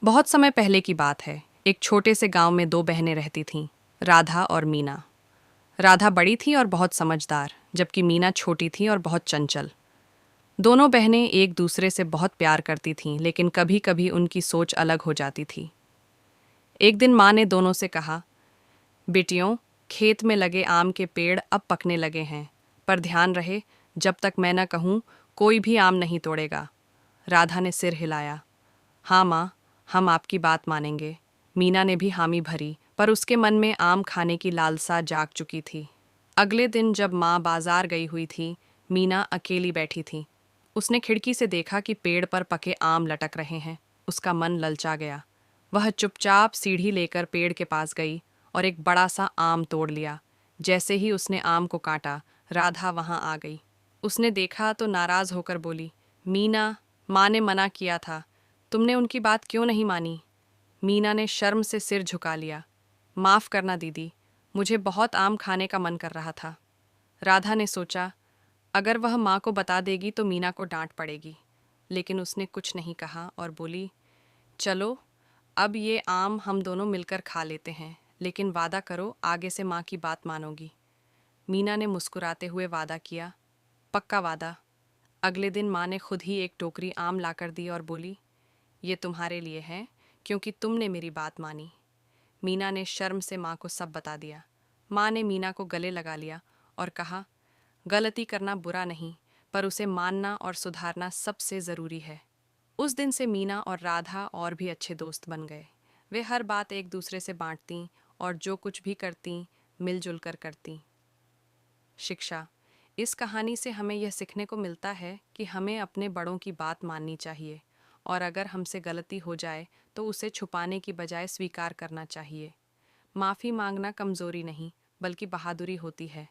बहुत समय पहले की बात है। एक छोटे से गांव में दो बहनें रहती थीं, राधा और मीना। राधा बड़ी थी और बहुत समझदार, जबकि मीना छोटी थी और बहुत चंचल। दोनों बहनें एक दूसरे से बहुत प्यार करती थीं, लेकिन कभी कभी उनकी सोच अलग हो जाती थी। एक दिन माँ ने दोनों से कहा, बेटियों, खेत में लगे आम के पेड़ अब पकने लगे हैं, पर ध्यान रहे, जब तक मैं न कहूँ कोई भी आम नहीं तोड़ेगा। राधा ने सिर हिलाया। हाँ माँ, हम आपकी बात मानेंगे। मीना ने भी हामी भरी, पर उसके मन में आम खाने की लालसा जाग चुकी थी। अगले दिन जब माँ बाजार गई हुई थी, मीना अकेली बैठी थी। उसने खिड़की से देखा कि पेड़ पर पके आम लटक रहे हैं। उसका मन ललचा गया। वह चुपचाप सीढ़ी लेकर पेड़ के पास गई और एक बड़ा सा आम तोड़ लिया। जैसे ही उसने आम को काटा, राधा वहां आ गई। उसने देखा तो नाराज होकर बोली, मीना, माँ ने मना किया था, तुमने उनकी बात क्यों नहीं मानी? मीना ने शर्म से सिर झुका लिया। माफ़ करना दीदी, मुझे बहुत आम खाने का मन कर रहा था। राधा ने सोचा, अगर वह माँ को बता देगी तो मीना को डांट पड़ेगी, लेकिन उसने कुछ नहीं कहा और बोली, चलो, अब ये आम हम दोनों मिलकर खा लेते हैं, लेकिन वादा करो आगे से माँ की बात मानोगी। मीना ने मुस्कुराते हुए वादा किया, पक्का वादा। अगले दिन माँ ने खुद ही एक टोकरी आम लाकर दी और बोली, ये तुम्हारे लिए है, क्योंकि तुमने मेरी बात मानी। मीना ने शर्म से माँ को सब बता दिया। माँ ने मीना को गले लगा लिया और कहा, गलती करना बुरा नहीं, पर उसे मानना और सुधारना सबसे ज़रूरी है। उस दिन से मीना और राधा और भी अच्छे दोस्त बन गए। वे हर बात एक दूसरे से बांटती और जो कुछ भी करती, मिलजुल कर करती। शिक्षा। इस कहानी से हमें यह सीखने को मिलता है कि हमें अपने बड़ों की बात माननी चाहिए, और अगर हमसे गलती हो जाए तो उसे छुपाने की बजाय स्वीकार करना चाहिए। माफ़ी मांगना कमज़ोरी नहीं, बल्कि बहादुरी होती है।